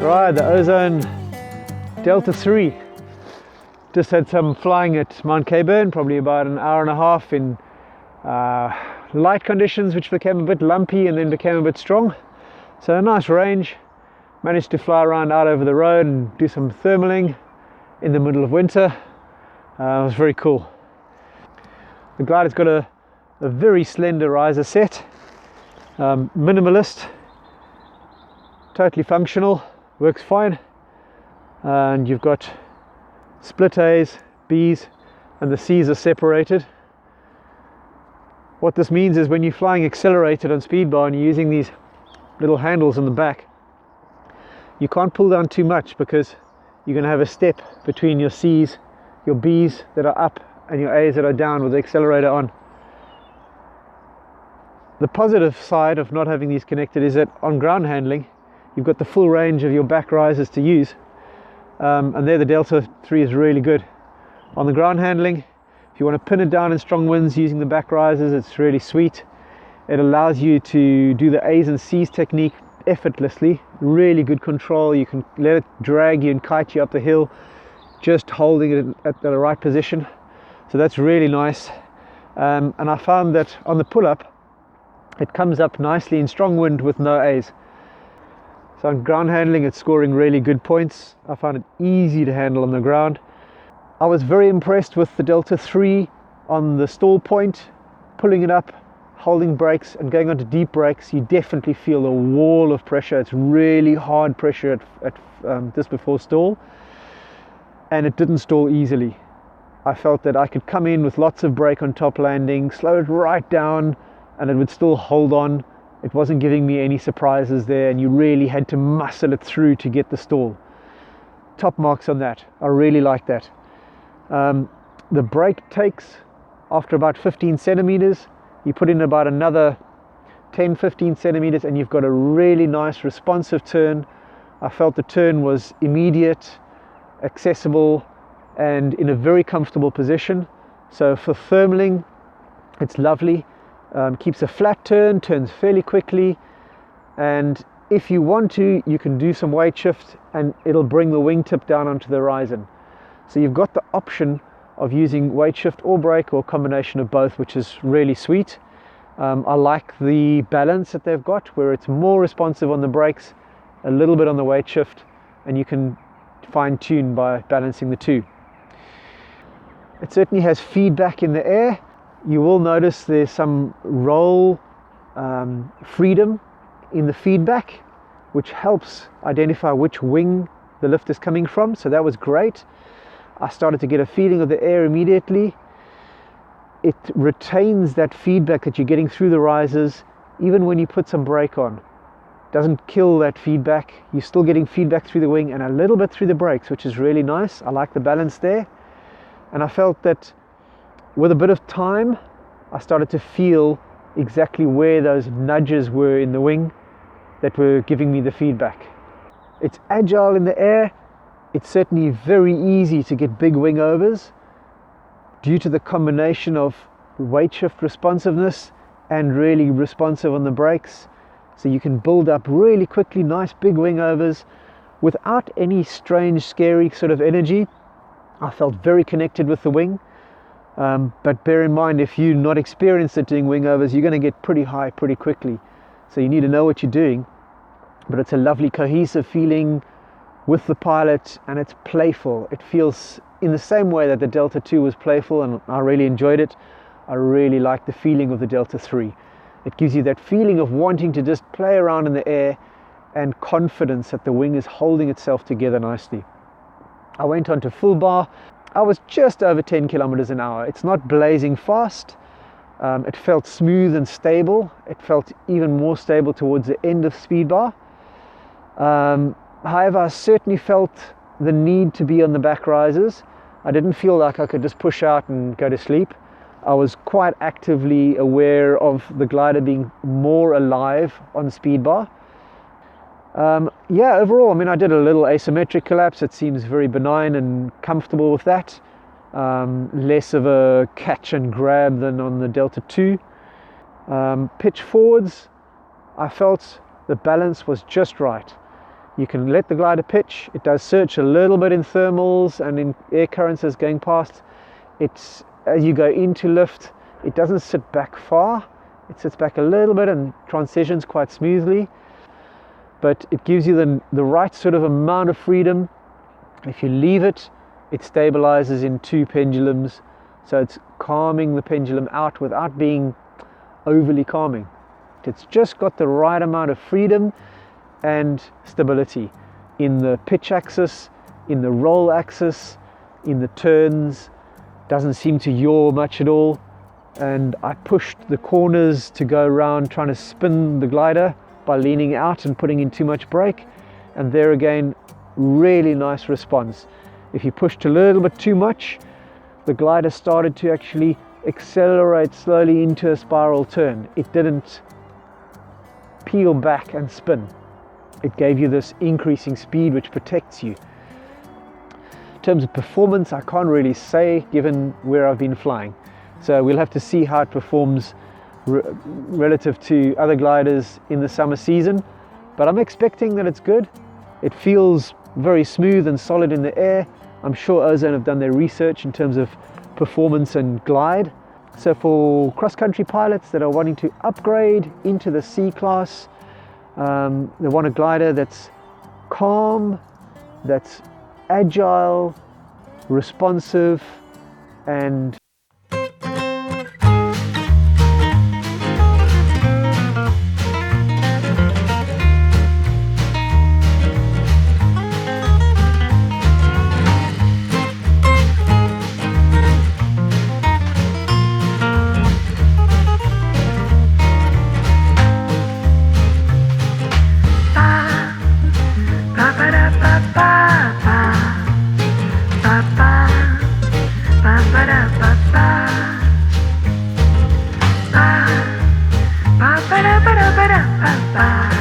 Right, the Ozone Delta 3. Just had some flying at Mount Caburn, probably about an hour and a half in light conditions, which became a bit lumpy and then became a bit strong. So a nice range. Managed to fly around out over the road and do some thermaling in the middle of winter. It was very cool. The glider's got a very slender riser set, minimalist, totally functional, works fine. And you've got split A's, B's, and the C's are separated. What this means is when you're flying accelerated on speed bar and you're using these little handles on the back, you can't pull down too much because you're going to have a step between your C's, your B's that are up, and your A's that are down with the accelerator on. The positive side of not having these connected is that on ground handling, you've got the full range of your back risers to use. And there the Delta 3 is really good. On the ground handling, if you want to pin it down in strong winds using the back risers, it's really sweet. It allows you to do the A's and C's technique effortlessly. Really good control. You can let it drag you and kite you up the hill, just holding it at the right position. So that's really nice. And I found that on the pull-up, it comes up nicely in strong wind with no A's. So on ground handling, it's scoring really good points. I found it easy to handle on the ground. I was very impressed with the Delta 3 on the stall point, pulling it up, holding brakes and going onto deep brakes. You definitely feel a wall of pressure. It's really hard pressure at just before stall, and it didn't stall easily. I felt that I could come in with lots of brake on top landing, slow it right down, and it would still hold on. It wasn't giving me any surprises there, and you really had to muscle it through to get the stall. Top marks on that. I really like that. The brake takes after about 15 centimeters. You put in about another 10-15 centimeters and you've got a really nice responsive turn. I felt the turn was immediate, accessible, and in a very comfortable position. So for thermaling, it's lovely. Keeps a flat turn, turns fairly quickly, and if you want to, you can do some weight shift and it'll bring the wingtip down onto the horizon. So you've got the option of using weight shift or brake, or a combination of both, which is really sweet. I like the balance that they've got, where it's more responsive on the brakes, a little bit on the weight shift, and you can fine tune by balancing the two. It certainly has feedback in the air. You will notice there's some roll freedom in the feedback, which helps identify which wing the lift is coming from. So that was great. I started to get a feeling of the air immediately. It retains that feedback that you're getting through the risers, even when you put some brake on. Doesn't kill that feedback. You're still getting feedback through the wing and a little bit through the brakes, which is really nice. I like the balance there. And I felt that with a bit of time, I started to feel exactly where those nudges were in the wing that were giving me the feedback. It's agile in the air. It's certainly very easy to get big wing overs due to the combination of weight shift responsiveness and really responsive on the brakes. So you can build up really quickly nice big wing overs without any strange, scary sort of energy. I felt very connected with the wing. But bear in mind, if you're not experienced at doing wing overs, you're going to get pretty high pretty quickly. So you need to know what you're doing. But it's a lovely cohesive feeling with the pilot, and it's playful. It feels in the same way that the Delta 2 was playful, and I really enjoyed it. I really like the feeling of the Delta 3. It gives you that feeling of wanting to just play around in the air and confidence that the wing is holding itself together nicely. I went on to full bar. I was just over 10 kilometers an hour. It's not blazing fast. It felt smooth and stable. It felt even more stable towards the end of speed bar. However, I certainly felt the need to be on the back risers. I didn't feel like I could just push out and go to sleep. I was quite actively aware of the glider being more alive on speed bar. Yeah, overall, I mean, I did a little asymmetric collapse. It seems very benign and comfortable with that. Less of a catch and grab than on the Delta 2. Pitch forwards, I felt the balance was just right. You can let the glider pitch. It does search a little bit in thermals and in air currents as going past. It's, as you go into lift, it doesn't sit back far. It sits back a little bit and transitions quite smoothly. But it gives you the right sort of amount of freedom. If you leave it, it stabilizes in 2 pendulums. So it's calming the pendulum out without being overly calming. It's just got the right amount of freedom and stability in the pitch axis, in the roll axis, in the turns. Doesn't seem to yaw much at all. And I pushed the corners to go around trying to spin the glider by leaning out and putting in too much brake, and there again, really nice response. If you pushed a little bit too much, the glider started to actually accelerate slowly into a spiral turn. It didn't peel back and spin. It gave you this increasing speed which protects you. In terms of performance, I can't really say given where I've been flying. So we'll have to see how it performs relative to other gliders in the summer season. But I'm expecting that it's good. It feels very smooth and solid in the air. I'm sure Ozone have done their research in terms of performance and glide. So for cross-country pilots that are wanting to upgrade into the C class, they want a glider that's calm, that's agile, responsive, and ba ba da ba ba.